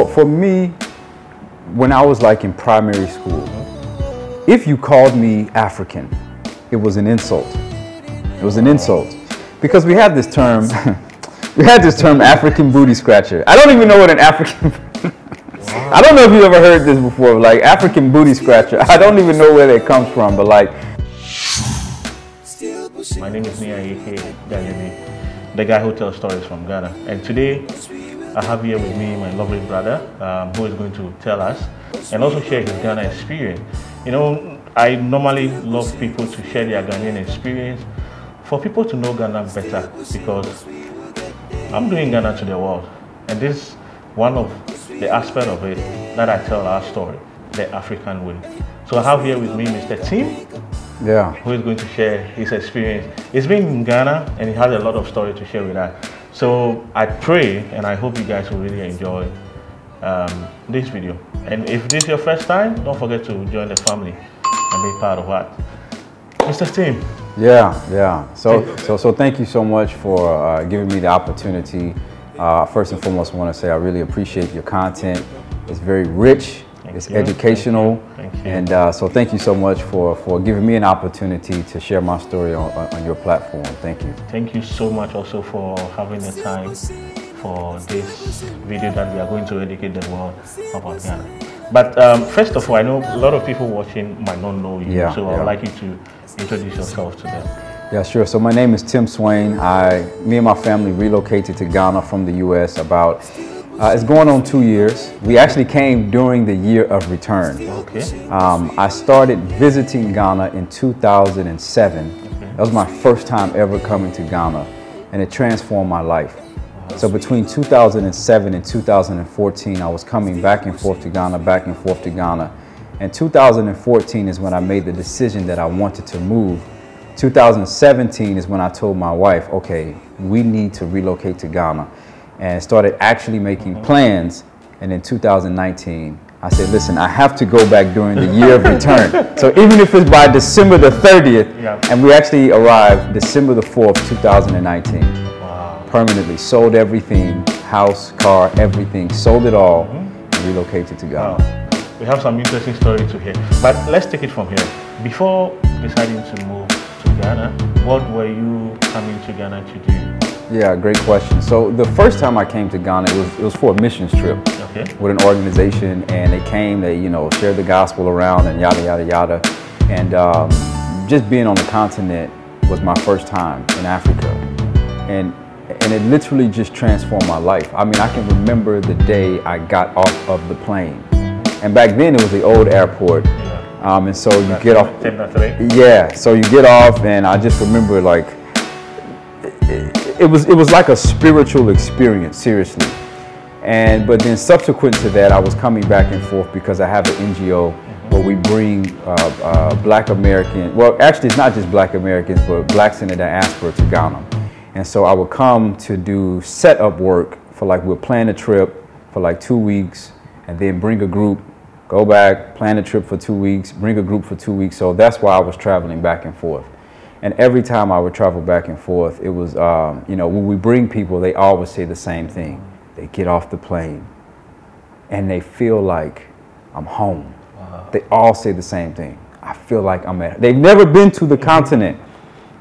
For me, when I was like in primary school, if you called me African, it was an insult. It was an insult. Because we had this term, African booty scratcher. I don't even know what an African, I don't know if you ever heard this before, like African booty scratcher. I don't even know where that comes from, but like. My name is Niiayiphotography, the guy who tells stories from Ghana. And today, I have here with me my lovely brother, who is going to tell us and also share his Ghana experience. You know, I normally love people to share their Ghanaian experience for people to know Ghana better, because I'm doing Ghana to the world. And this is one of the aspects of it that I tell our story, the African way. So I have here with me Mr. Tim, who is going to share his experience. He's been in Ghana and he has a lot of story to share with us. So I pray and I hope you guys will really enjoy this video. And if this is your first time, don't forget to join the family and be part of what. Mr. Tim. So thank you so much for giving me the opportunity. First and foremost, I want to say I really appreciate your content. It's very rich. It's educational. Thank you. And so thank you so much for giving me an opportunity to share my story on your platform. Thank you. Thank you so much also for having the time for this video that we are going to educate the world about Ghana. But first of all, I know a lot of people watching might not know you, so I would like you to introduce yourself to them. Yeah, sure. So my name is Tim Swain. Me and my family relocated to Ghana from the U.S. about it's going on 2 years. We actually came during the year of return. Okay. I started visiting Ghana in 2007. Okay. That was my first time ever coming to Ghana, and it transformed my life. So between 2007 and 2014, I was coming back and forth to Ghana, back and forth to Ghana. And 2014 is when I made the decision that I wanted to move. 2017 is when I told my wife, okay, we need to relocate to Ghana, and started actually making plans. And in 2019, I said, listen, I have to go back during the year of return. So even if it's by December the 30th, and we actually arrived December the 4th, 2019. Wow. Permanently sold everything, house, car, everything, sold it all, and relocated to Ghana. Wow. We have some interesting story to hear, but let's take it from here. Before deciding to move to Ghana, what were you coming to Ghana to do? Yeah, great question. So the first time I came to Ghana, it was for a missions trip with an organization, and they came, they shared the gospel around and yada yada yada, and just being on the continent was my first time in Africa, and it literally just transformed my life. I mean, I can remember the day I got off of the plane, and back then it was the old airport, and so you get off. Yeah, so you get off, and I just remember like. It was like a spiritual experience, seriously. But then subsequent to that, I was coming back and forth because I have an NGO where we bring Black American, well, actually it's not just Black Americans, but Blacks in the diaspora to Ghana. And so I would come to do setup work for like, we'll plan a trip for like 2 weeks and then bring a group, go back, plan a trip for 2 weeks, bring a group for 2 weeks. So that's why I was traveling back and forth. And every time I would travel back and forth, it was, when we bring people, they always say the same thing. They get off the plane and they feel like I'm home. Wow. They all say the same thing. I feel like I'm at, they've never been to the continent,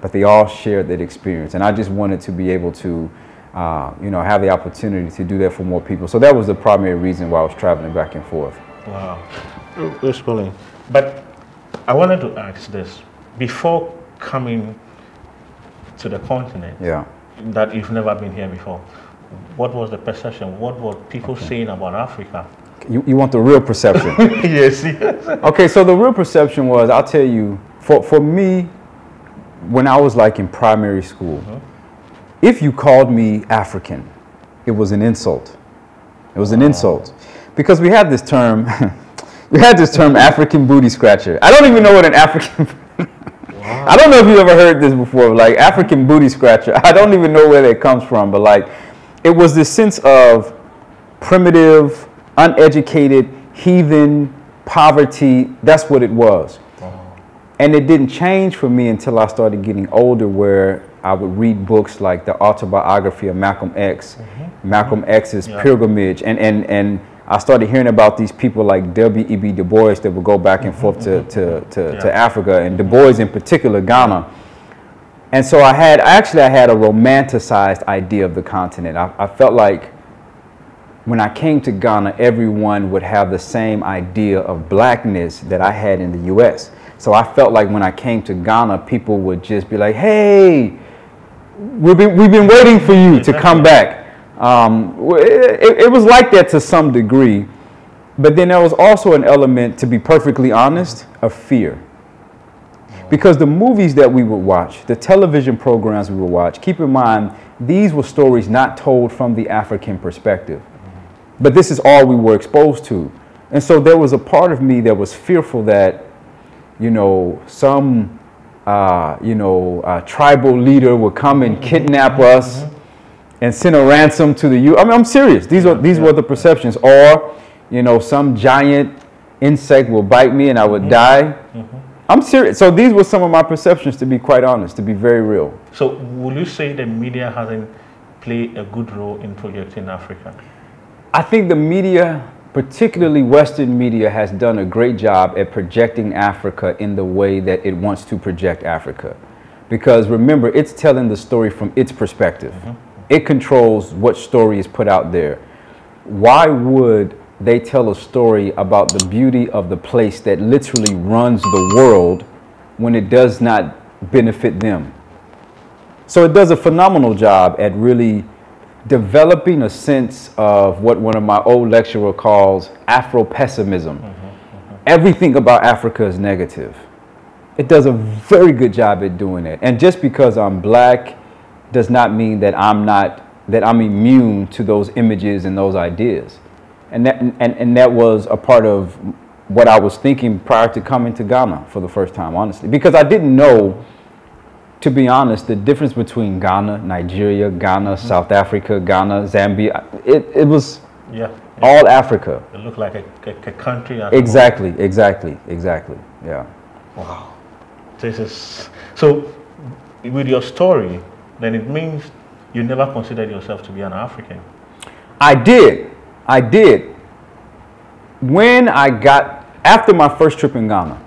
but they all shared that experience. And I just wanted to be able to, have the opportunity to do that for more people. So that was the primary reason why I was traveling back and forth. Wow. That's cool. But I wanted to ask this. Before coming to the continent, that you've never been here before, what was the perception? What were people saying about Africa? You want the real perception? Yes. Okay, so the real perception was, I'll tell you, for me, when I was like in primary school, if you called me African, it was an insult. It was an insult. Because we had this term, African booty scratcher. I don't even know what an African I don't know if you ever heard this before, like African booty scratcher. I don't even know where that comes from, but like, it was this sense of primitive, uneducated, heathen, poverty. That's what it was. And it didn't change for me until I started getting older, where I would read books like the autobiography of Malcolm X, Malcolm X's pilgrimage, and I started hearing about these people like W.E.B. Du Bois that would go back and forth to Africa, and Du Bois in particular, Ghana. And so I had a romanticized idea of the continent. I felt like when I came to Ghana, everyone would have the same idea of blackness that I had in the U.S. So I felt like when I came to Ghana, people would just be like, hey, we've been waiting for you to come back. It was like that to some degree, but then there was also an element, to be perfectly honest, of fear. Because the movies that we would watch, the television programs we would watch, keep in mind, these were stories not told from the African perspective. But this is all we were exposed to. And so there was a part of me that was fearful that, you know, some, tribal leader would come and kidnap us and send a ransom to the U. I mean, I'm serious. These were the perceptions. Or, you know, some giant insect will bite me and I would die. I'm serious. So these were some of my perceptions, to be quite honest, to be very real. So will you say the media hasn't played a good role in projecting Africa? I think the media, particularly Western media, has done a great job at projecting Africa in the way that it wants to project Africa. Because remember, it's telling the story from its perspective. It controls what story is put out there. Why would they tell a story about the beauty of the place that literally runs the world when it does not benefit them? So it does a phenomenal job at really developing a sense of what one of my old lecturers calls Afro-pessimism. Everything about Africa is negative. It does a very good job at doing it. And just because I'm black does not mean that I'm immune to those images and those ideas. And that was a part of what I was thinking prior to coming to Ghana for the first time, honestly. Because I didn't know, to be honest, the difference between Ghana, Nigeria, Ghana, South Africa, Ghana, Zambia. It was all Africa. It looked like a country. Exactly. Yeah. Wow. So with your story, then it means you never considered yourself to be an African. I did. When after my first trip in Ghana,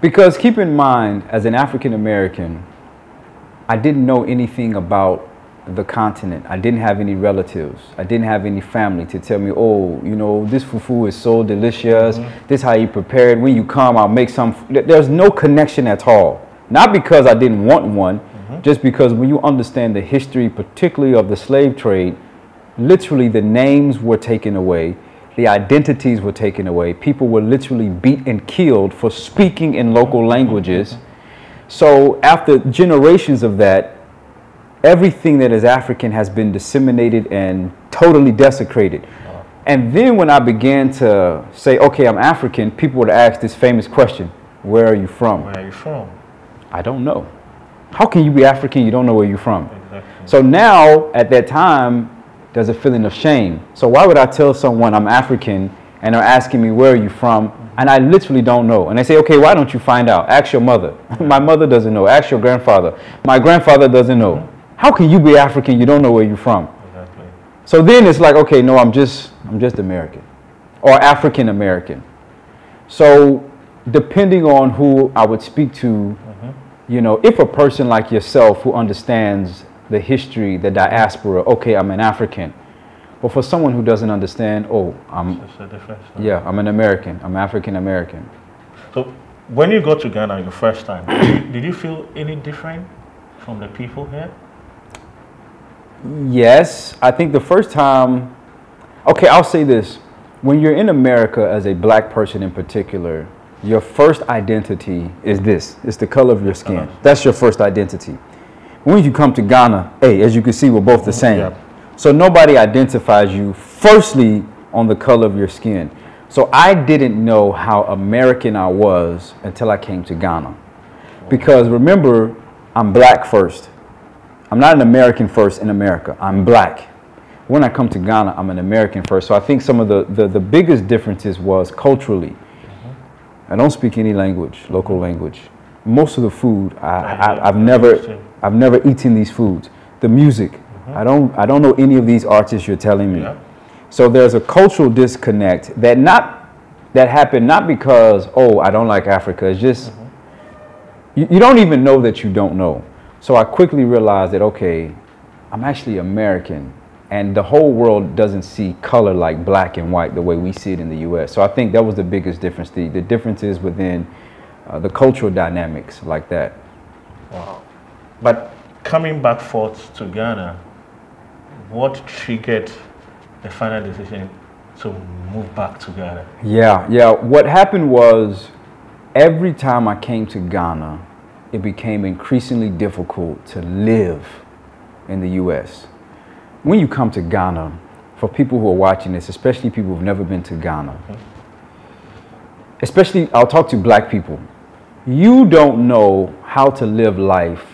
because keep in mind, as an African American, I didn't know anything about the continent. I didn't have any relatives. I didn't have any family to tell me, oh, you know, this fufu is so delicious. This is how you prepare it. When you come, I'll make some. There's no connection at all. Not because I didn't want one, just because when you understand the history, particularly of the slave trade, literally the names were taken away. The identities were taken away. People were literally beat and killed for speaking in local languages. So after generations of that, everything that is African has been disseminated and totally desecrated. And then when I began to say, okay, I'm African, people would ask this famous question, where are you from? Where are you from? I don't know. How can you be African? You don't know where you're from. Exactly. So now, at that time, there's a feeling of shame. So why would I tell someone I'm African and they're asking me, where are you from? And I literally don't know. And they say, okay, why don't you find out? Ask your mother. My mother doesn't know. Ask your grandfather. My grandfather doesn't know. How can you be African? You don't know where you're from. Exactly. So then it's like, okay, no, I'm just American or African American. So depending on who I would speak to, you know, if a person like yourself who understands the history, the diaspora, okay, I'm an African. But for someone who doesn't understand, oh, I'm an American. I'm African American. So when you got to Ghana the first time, did you feel any different from the people here? Yes, I think the first time, okay, I'll say this. When you're in America as a black person in particular, your first identity is this. It's the color of your skin. That's your first identity. When you come to Ghana, hey, as you can see, we're both the same. So nobody identifies you firstly on the color of your skin. So I didn't know how American I was until I came to Ghana. Because remember, I'm black first. I'm not an American first in America. I'm black. When I come to Ghana, I'm an American first. So I think some of the biggest differences was culturally. I don't speak any language, local language. Most of the food, I've never eaten these foods. The music, I don't know any of these artists you're telling me. So there's a cultural disconnect that happened not because, oh, I don't like Africa. It's just, you don't even know that you don't know. So I quickly realized that, okay, I'm actually American, and the whole world doesn't see color like black and white the way we see it in the U.S. So I think that was the biggest difference. The difference is within the cultural dynamics like that. Wow. But coming back forth to Ghana, what triggered the final decision to move back to Ghana? Yeah. What happened was, every time I came to Ghana, it became increasingly difficult to live in the U.S. When you come to Ghana, for people who are watching this, especially people who've never been to Ghana, especially I'll talk to black people, you don't know how to live life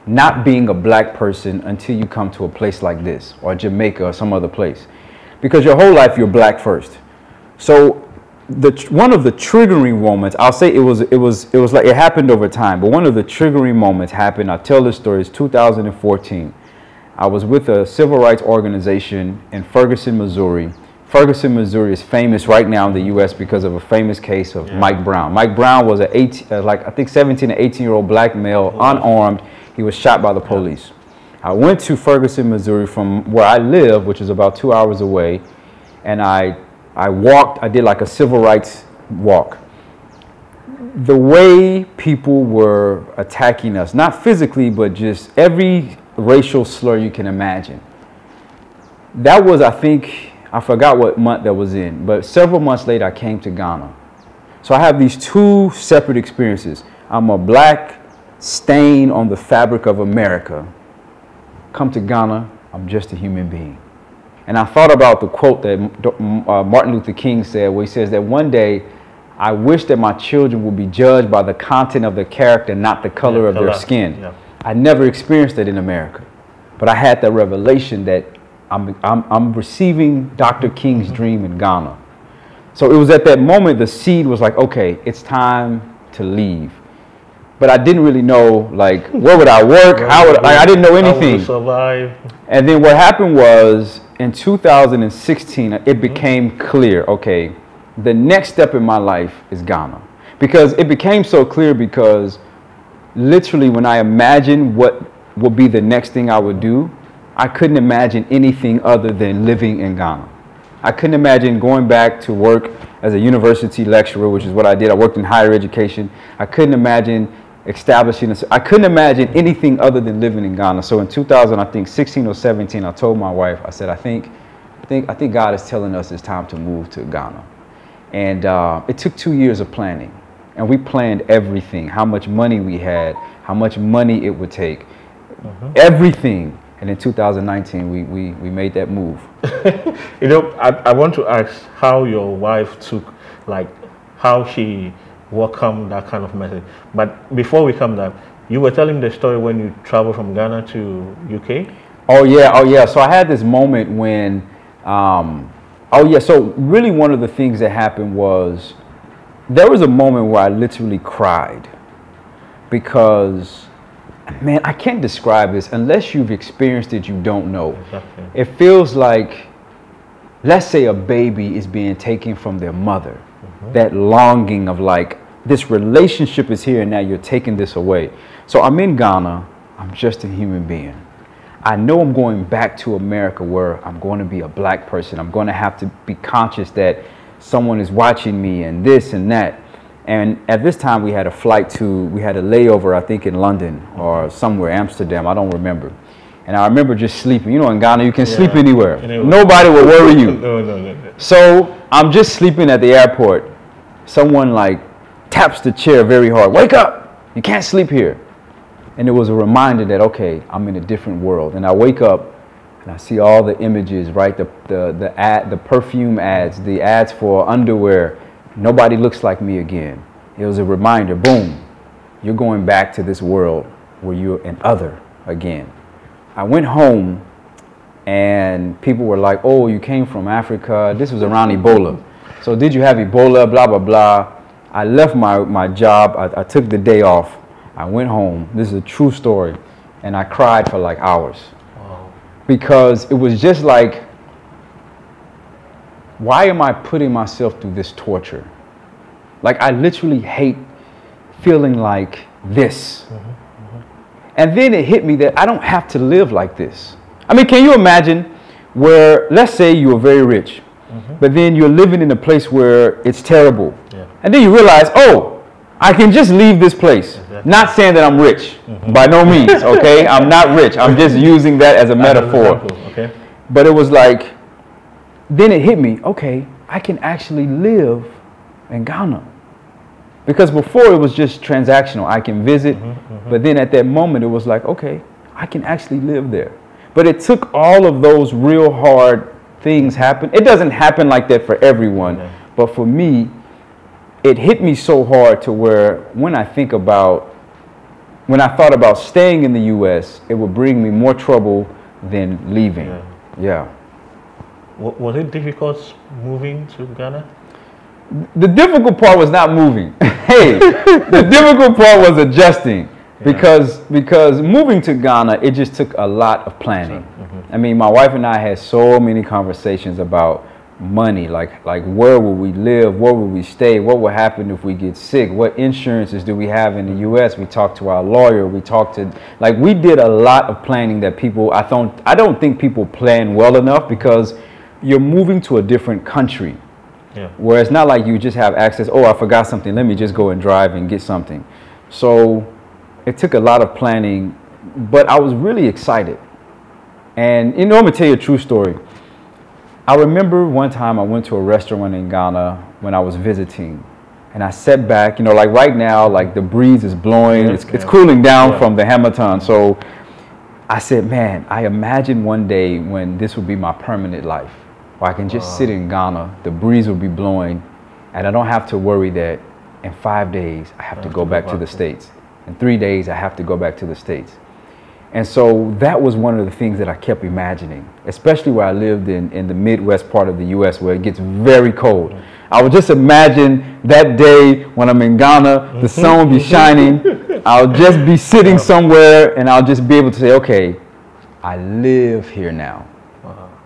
not being a black person until you come to a place like this, or Jamaica or some other place. Because your whole life you're black first. So one of the triggering moments, I'll say it was like it happened over time, but one of the triggering moments happened, I'll tell this story, it's 2014. I was with a civil rights organization in Ferguson, Missouri. Ferguson, Missouri is famous right now in the U.S. because of a famous case of Mike Brown. Mike Brown was I think 17 or 18-year-old black male, unarmed. He was shot by the police. I went to Ferguson, Missouri from where I live, which is about 2 hours away, and I walked, I did like a civil rights walk. The way people were attacking us, not physically, but just every racial slur you can imagine. That was, I think, I forgot what month that was in, but several months later I came to Ghana. So I have these two separate experiences. I'm a black stain on the fabric of America. Come to Ghana, I'm just a human being. And I thought about the quote that Martin Luther King said, where he says that one day, I wish that my children would be judged by the content of their character, not the color of their skin. Yeah. I never experienced that in America, but I had that revelation that I'm receiving Dr. King's dream in Ghana. So it was at that moment the seed was like, okay, it's time to leave. But I didn't really know, like, where would I work? How would I didn't know anything. How would survive? And then what happened was, in 2016, it became clear, okay, the next step in my life is Ghana. Because it became so clear because literally when I imagined what would be the next thing I would do, I couldn't imagine anything other than living in Ghana. I couldn't imagine going back to work as a university lecturer, which is what I did. I worked in higher education. I couldn't imagine I couldn't imagine anything other than living in Ghana. So in 2016 or 17, I told my wife, I said, I think God is telling us it's time to move to Ghana. And it took 2 years of planning. And we planned everything, how much money we had, how much money it would take, everything. And in 2019, we made that move. You know, I want to ask how your wife took, like, how she welcomed that kind of message. But before we come to that, you were telling the story when you traveled from Ghana to UK? Oh yeah. So I had this moment when, so really one of the things that happened was, there was a moment where I literally cried because, man, I can't describe this. Unless you've experienced it, you don't know. Exactly. It feels like, let's say a baby is being taken from their mother. That longing of like, this relationship is here and now you're taking this away. So I'm in Ghana. I'm just a human being. I know I'm going back to America where I'm going to be a black person. I'm going to have to be conscious that someone is watching me and this and that. And at this time we had a layover, I think in London or somewhere, Amsterdam, I don't remember. And I remember just sleeping. You know, in Ghana you can sleep anywhere. Nobody will worry you. No. So I'm just sleeping at the airport. Someone like taps the chair very hard. Wake up! You can't sleep here. And it was a reminder that, okay, I'm in a different world. And I wake up and I see all the images, right? The perfume ads, the ads for underwear. Nobody looks like me again. It was a reminder, boom, you're going back to this world where you're an other again. I went home and people were like, oh, you came from Africa. This was around Ebola. So did you have Ebola, blah, blah, blah. I left my job. I took the day off. I went home. This is a true story. And I cried for like hours. Wow. Because it was just like, why am I putting myself through this torture? Like, I literally hate feeling like this. And then it hit me that I don't have to live like this. I mean, can you imagine where, let's say you were very rich, but then you're living in a place where it's terrible. And then you realize, oh, I can just leave this place. Not saying that I'm rich, by no means, okay? I'm not rich. I'm just using that as a metaphor. Okay. But it was like, then it hit me, okay, I can actually live in Ghana. Because before it was just transactional. I can visit, but then at that moment it was like, okay, I can actually live there. But it took all of those real hard things happen. It doesn't happen like that for everyone, but for me, it hit me so hard to where when I thought about staying in the U.S., it would bring me more trouble than leaving. Yeah. Was it difficult moving to Ghana? The difficult part was not moving. Hey, the difficult part was adjusting because moving to Ghana, it just took a lot of planning. I mean, my wife and I had so many conversations about money, like where will we live, where will we stay, what will happen if we get sick, what insurances do we have in the U.S. We talked to our lawyer, we talked to, like, we did a lot of planning that people, I don't think people plan well enough because you're moving to a different country. Where it's not like you just have access, oh, I forgot something, let me just go and drive and get something. So it took a lot of planning, but I was really excited. And, you know, I'm going to tell you a true story. I remember one time I went to a restaurant in Ghana when I was visiting, and I sat back, you know, like right now, like the breeze is blowing, it's cooling down from the Hamilton. So I said, man, I imagine one day when this would be my permanent life, where I can just sit in Ghana, the breeze will be blowing, and I don't have to worry that in 5 days I have to go back to the States. In 3 days I have to go back to the States. And so that was one of the things that I kept imagining, especially where I lived in the Midwest part of the U.S. where it gets very cold. I would just imagine that day when I'm in Ghana, the sun will be shining, I'll just be sitting somewhere and I'll just be able to say, okay, I live here now.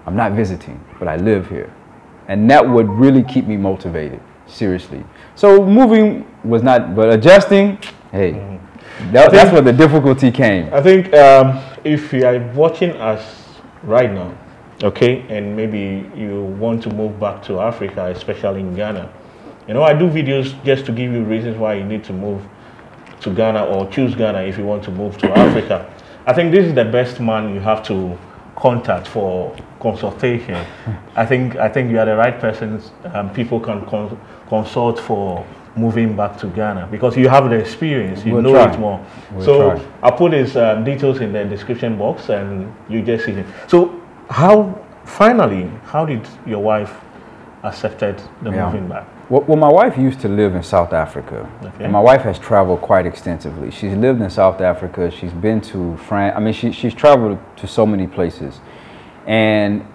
I'm not visiting, but I live here. And that would really keep me motivated, seriously. So moving was not, but adjusting, hey. That's where the difficulty came. I think if you are watching us right now, okay, and maybe you want to move back to Africa, especially in Ghana, you know, I do videos just to give you reasons why you need to move to Ghana or choose Ghana if you want to move to Africa. I think this is the best man you have to contact for consultation. I think you are the right person. People can consult for moving back to Ghana because you have the experience, you know it more. So I'll put his details in the description box and you just see him. So how did your wife accepted the moving back? Well, my wife used to live in South Africa, and my wife has traveled quite extensively. She's lived in South Africa, she's been to France, I mean, she's traveled to so many places. And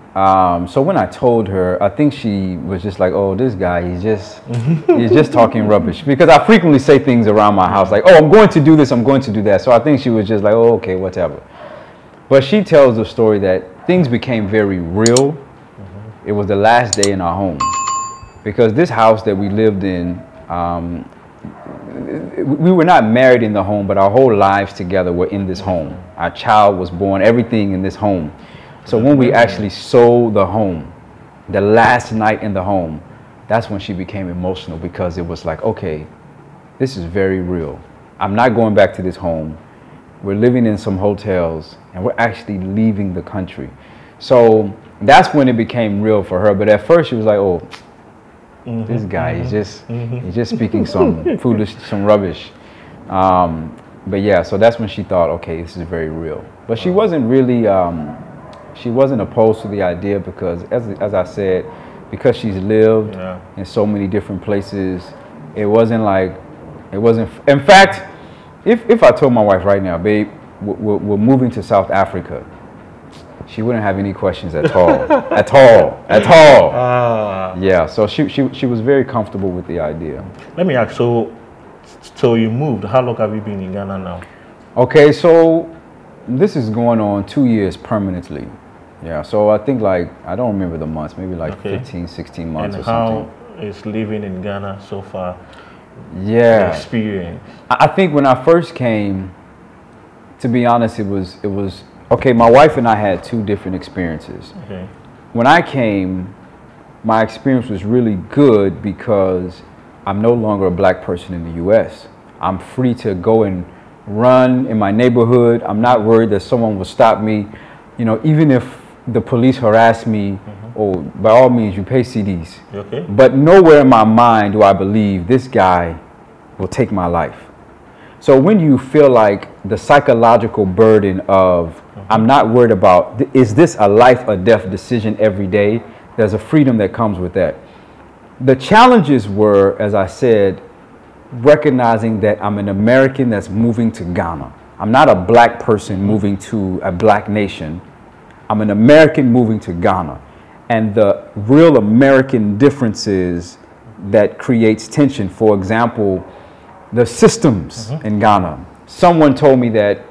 so when I told her, I think she was just like, oh, this guy, he's just talking rubbish. Because I frequently say things around my house like, oh, I'm going to do this, I'm going to do that. So I think she was just like, oh, okay, whatever. But she tells the story that things became very real. It was the last day in our home. Because this house that we lived in, we were not married in the home, but our whole lives together were in this home. Our child was born, everything in this home. So when we actually sold the home, the last night in the home, that's when she became emotional because it was like, okay, this is very real. I'm not going back to this home. We're living in some hotels and we're actually leaving the country. So that's when it became real for her. But at first she was like, oh, this guy, he's just speaking some foolish, some rubbish. But yeah, so that's when she thought, okay, this is very real. But she wasn't really, she wasn't opposed to the idea because, as I said, because she's lived in so many different places, it wasn't like, in fact, if I told my wife right now, babe, we're moving to South Africa, she wouldn't have any questions at all, at all. Yeah, so she was very comfortable with the idea. Let me ask, so you moved, how long have you been in Ghana now? Okay, so this is going on 2 years permanently. Yeah, so I think like, I don't remember the months, maybe like 15, 16 months and or something. And how is living in Ghana so far? Yeah. The experience. I think when I first came, to be honest, it was, okay, my wife and I had two different experiences. Okay. When I came, my experience was really good because I'm no longer a black person in the U.S. I'm free to go and run in my neighborhood. I'm not worried that someone will stop me. You know, even if the police harass me, or by all means, you pay CDs. Okay. But nowhere in my mind do I believe this guy will take my life. So when you feel like the psychological burden of, I'm not worried about, is this a life or death decision every day? There's a freedom that comes with that. The challenges were, as I said, recognizing that I'm an American that's moving to Ghana. I'm not a black person moving to a black nation. I'm an American moving to Ghana. And the real American differences that creates tension. For example, the systems in Ghana. Someone told me that,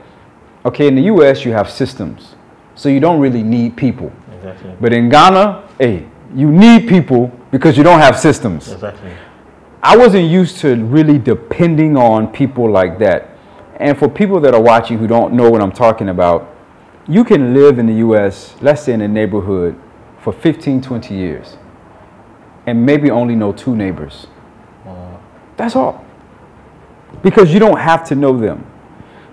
okay, in the US you have systems, so you don't really need people. Exactly. But in Ghana, hey, you need people because you don't have systems. Exactly. I wasn't used to really depending on people like that. And for people that are watching who don't know what I'm talking about, you can live in the US, let's say in a neighborhood, for 15, 20 years, and maybe only know 2 neighbors. That's all. Because you don't have to know them.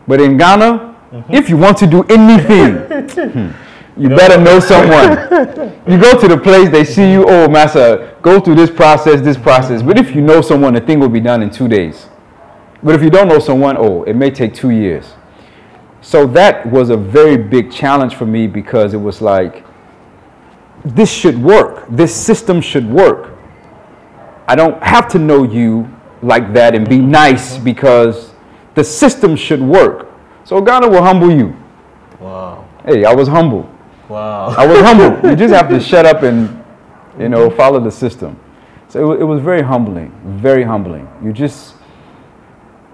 But in Ghana, if you want to do anything, you better know someone. You go to the place, they see you, oh, master, go through this process. But if you know someone, the thing will be done in 2 days. But if you don't know someone, oh, it may take 2 years. So that was a very big challenge for me because it was like, this should work. This system should work. I don't have to know you like that and be nice because the system should work. So Ghana will humble you. Wow. Hey, I was humble. Wow. I was humble. You just have to shut up and, you know, follow the system. So it was very humbling, very humbling. You just,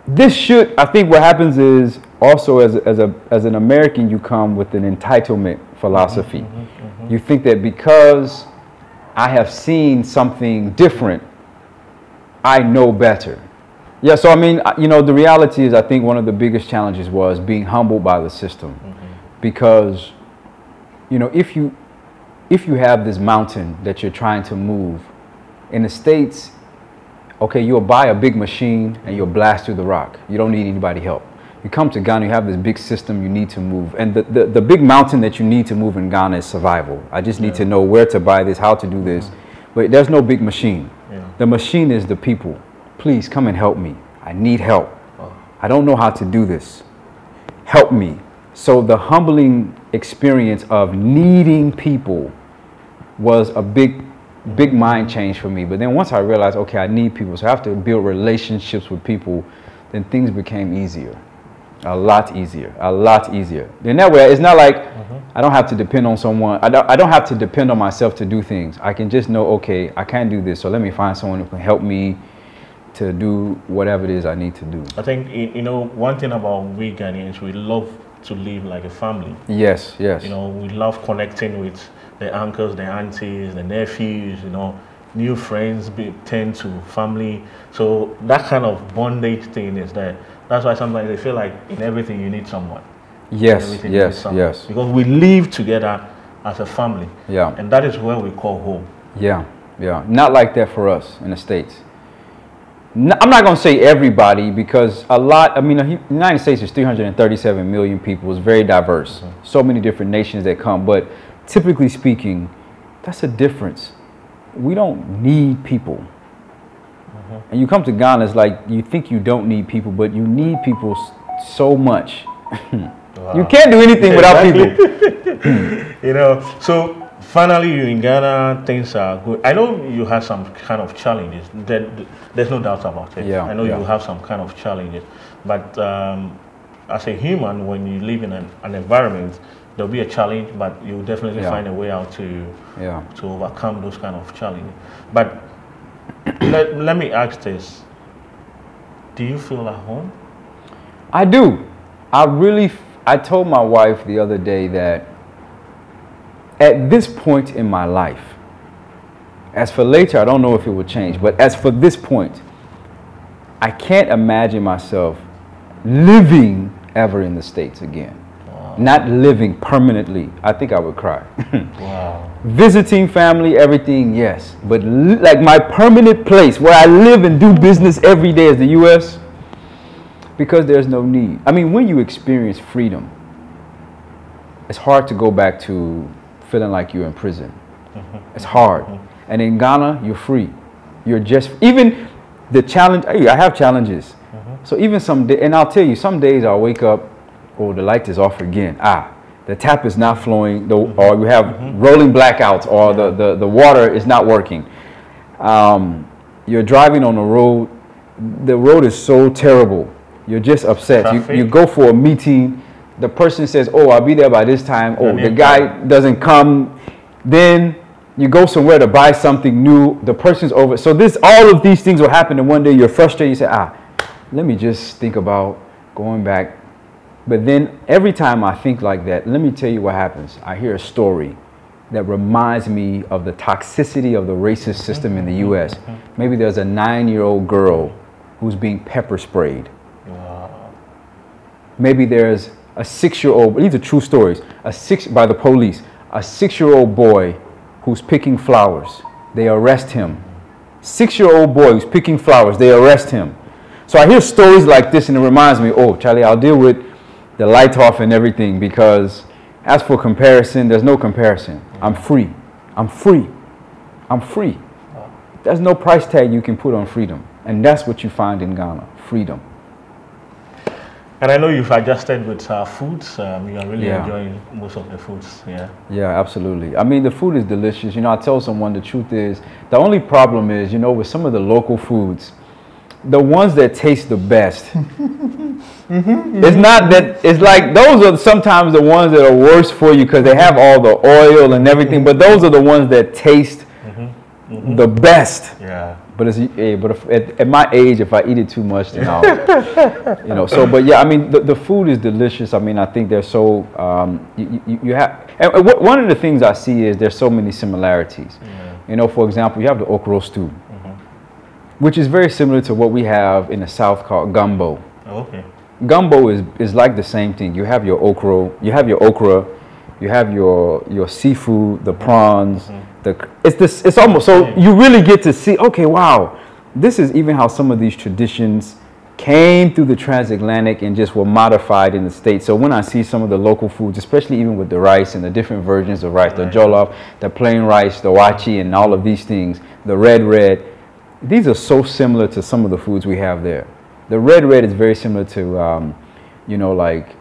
this should, I think what happens is also as an American, you come with an entitlement philosophy. You think that because I have seen something different, I know better. Yeah, so I mean, you know, the reality is I think one of the biggest challenges was being humbled by the system. Because, you know, if you have this mountain that you're trying to move, in the States, okay, you'll buy a big machine and you'll blast through the rock. You don't need anybody help. You come to Ghana, you have this big system you need to move. And the big mountain that you need to move in Ghana is survival. I just need to know where to buy this, how to do this. But there's no big machine. The machine is the people. Please come and help me. I need help. I don't know how to do this. Help me. So the humbling experience of needing people was a big mind change for me. But then once I realized, okay, I need people, so I have to build relationships with people, then things became easier. A lot easier. In that way, it's not like I don't have to depend on someone. I don't have to depend on myself to do things. I can just know, okay, I can't do this, so let me find someone who can help me to do whatever it is I need to do. I think, you know, one thing about we Ghanaians, we love to live like a family. Yes. You know, we love connecting with the uncles, the aunties, the nephews, you know, new friends tend to family. So that kind of bondage thing is there. That's why sometimes they feel like in everything you need someone. Yes. Because we live together as a family. Yeah. And that is where we call home. Yeah. Not like that for us in the States. I'm not going to say everybody because a lot, I mean, the United States is 337 million people. It's very diverse. So many different nations that come. But typically speaking, that's a difference. We don't need people. And you come to Ghana, it's like you think you don't need people, but you need people so much. Wow. You can't do anything without people. You know, so finally you're in Ghana, things are good. I know you had some kind of challenges. There's no doubt about it. I know you have some kind of challenges. But as a human, when you live in an environment, there'll be a challenge, but you'll definitely find a way out to overcome those kind of challenges. But let me ask this. Do you feel at home? I do. I told my wife the other day that at this point in my life, as for later, I don't know if it will change, but as for this point, I can't imagine myself living ever in the States again. Wow. Not living permanently. I think I would cry. Wow. Visiting family, everything, yes. But like my permanent place where I live and do business every day is the U.S., because there's no need. I mean, when you experience freedom, it's hard to go back to feeling like you're in prison. It's hard. And in Ghana, you're free. You're just, even the challenge, hey, I have challenges. So even some day, and I'll tell you, some days I'll wake up, oh, the light is off again. The tap is not flowing, or we have rolling blackouts, or the water is not working. You're driving on the road is so terrible. You're just upset. You go for a meeting, the person says, oh, I'll be there by this time. Oh, the guy doesn't come. Then you go somewhere to buy something new, the person's over. So all of these things will happen, and one day you're frustrated, you say, let me just think about going back. But then every time I think like that, let me tell you what happens. I hear a story that reminds me of the toxicity of the racist system in the U.S. Maybe there's a 9-year-old girl who's being pepper sprayed. Wow. Maybe there's a 6-year-old, these are true stories, by the police, a 6-year-old boy who's picking flowers. They arrest him. 6-year-old boy who's picking flowers, they arrest him. So I hear stories like this and it reminds me, oh, Charlie, I'll deal with the light off and everything, because as for comparison, there's no comparison. I'm free. I'm free. I'm free. There's no price tag you can put on freedom. And that's what you find in Ghana, freedom. And I know you've adjusted with foods. You are really enjoying most of the foods. Yeah, absolutely. I mean, the food is delicious. You know, I tell someone the truth is, the only problem is, you know, with some of the local foods, the ones that taste the best, it's not that, it's like those are sometimes the ones that are worse for you because they have all the oil and everything, but those are the ones that taste the best. Yeah. But at my age, if I eat it too much, then I'll, you know. So, but yeah, I mean, the food is delicious. I mean, I think they're so you have. And one of the things I see is there's so many similarities. Yeah. You know, for example, you have the okra stew, which is very similar to what we have in the South called gumbo. Oh, okay. Gumbo is like the same thing. You have your okra, you have your seafood, the prawns. It's almost, so you really get to see, okay, wow, this is even how some of these traditions came through the transatlantic and just were modified in the States. So when I see some of the local foods, especially even with the rice and the different versions of rice, the jollof, the plain rice, the wachi, and all of these things, the red, these are so similar to some of the foods we have there. The red is very similar to, you know, like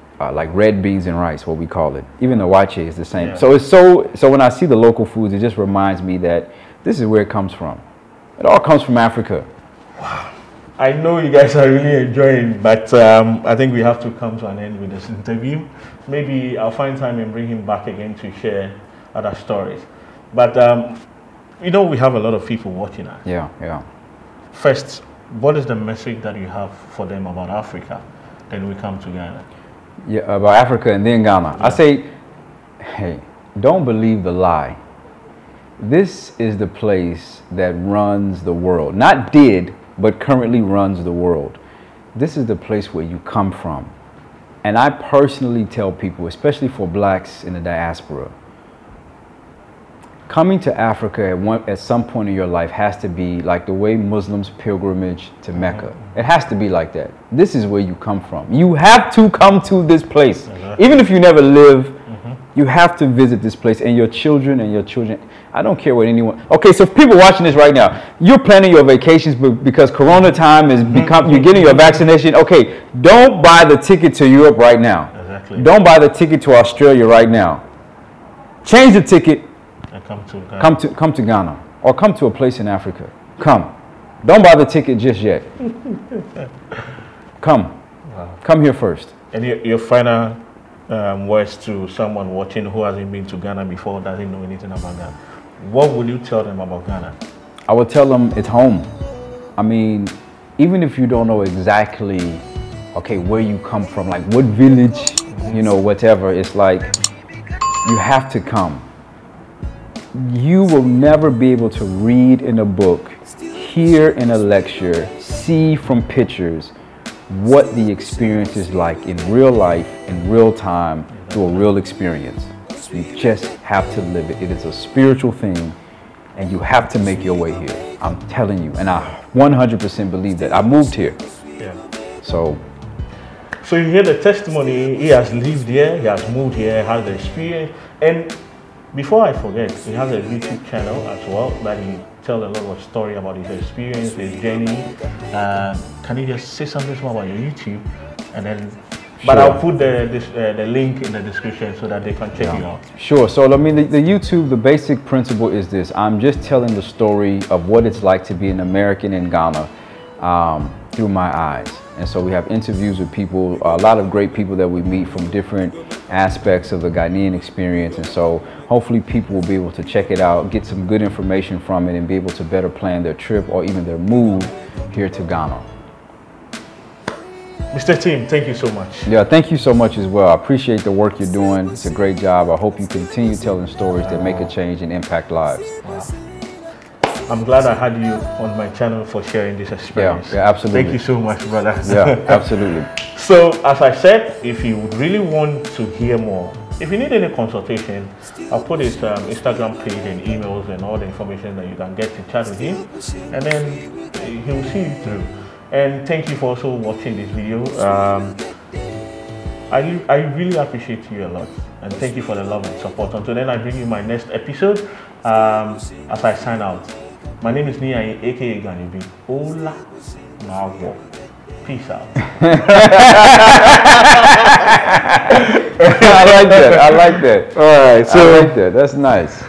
red beans and rice, what we call it. Even the wache is the same. Yeah. So it's so when I see the local foods, it just reminds me that this is where it comes from. It all comes from Africa. Wow. I know you guys are really enjoying, but I think we have to come to an end with this interview. Maybe I'll find time and bring him back again to share other stories. But you know, we have a lot of people watching us. Yeah. First, what is the message that you have for them about Africa? Then we come to Ghana. Yeah, about Africa and then Ghana. Yeah. I say, hey, don't believe the lie. This is the place that runs the world. Not did, but currently runs the world. This is the place where you come from. And I personally tell people, especially for blacks in the diaspora, coming to Africa at some point in your life has to be like the way Muslims pilgrimage to Mecca. It has to be like that. This is where you come from. You have to come to this place. Even if you never live, you have to visit this place, and your children. I don't care what anyone. Okay, so if people watching this right now, you're planning your vacations because Corona time is you're getting your vaccination. Okay, don't buy the ticket to Europe right now. Exactly. Don't buy the ticket to Australia right now. Change the ticket. Come to Ghana, or come to a place in Africa. Come. Don't buy the ticket just yet. Come. Wow. Come here first. And your final words to someone watching who hasn't been to Ghana before, doesn't know anything about Ghana. What will you tell them about Ghana? I would tell them it's home. I mean, even if you don't know exactly, okay, where you come from, like what village, you know, whatever, it's like you have to come. you will never be able to read in a book, hear in a lecture, see from pictures what the experience is like in real life, in real time, through a real experience. You just have to live it. It is a spiritual thing, and you have to make your way here. I'm telling you, and I 100% believe that. I moved here. Yeah. So you hear the testimony. He has lived here, he has moved here, has the experience. And before I forget, he has a YouTube channel as well that he tells a lot of story about his experience, his journey. Can you just say something more about your YouTube? And then, but sure. I'll put the link in the description so that they can check you out. Sure. So I mean, the YouTube, the basic principle is this: I'm just telling the story of what it's like to be an American in Ghana through my eyes. And so we have interviews with people, a lot of great people that we meet from different aspects of the Ghanaian experience. And so hopefully people will be able to check it out, get some good information from it, and be able to better plan their trip or even their move here to Ghana. Mr. Tim, thank you so much. Yeah, thank you so much as well. I appreciate the work you're doing. It's a great job. I hope you continue telling stories that make a change and impact lives. Wow. I'm glad I had you on my channel for sharing this experience. Yeah, absolutely. Thank you so much, brother. Yeah, absolutely. So, as I said, if you would really want to hear more, if you need any consultation, I'll put his Instagram page and emails and all the information that you can get to chat with him, and then he will see you through. And thank you for also watching this video. I really appreciate you a lot, and thank you for the love and support. Until then, I bring you my next episode as I sign out. My name is Niiayiphotography, aka Ganibi. Hola, Mawo. Peace out. I like that. I like that. All right, so I like that. That's nice.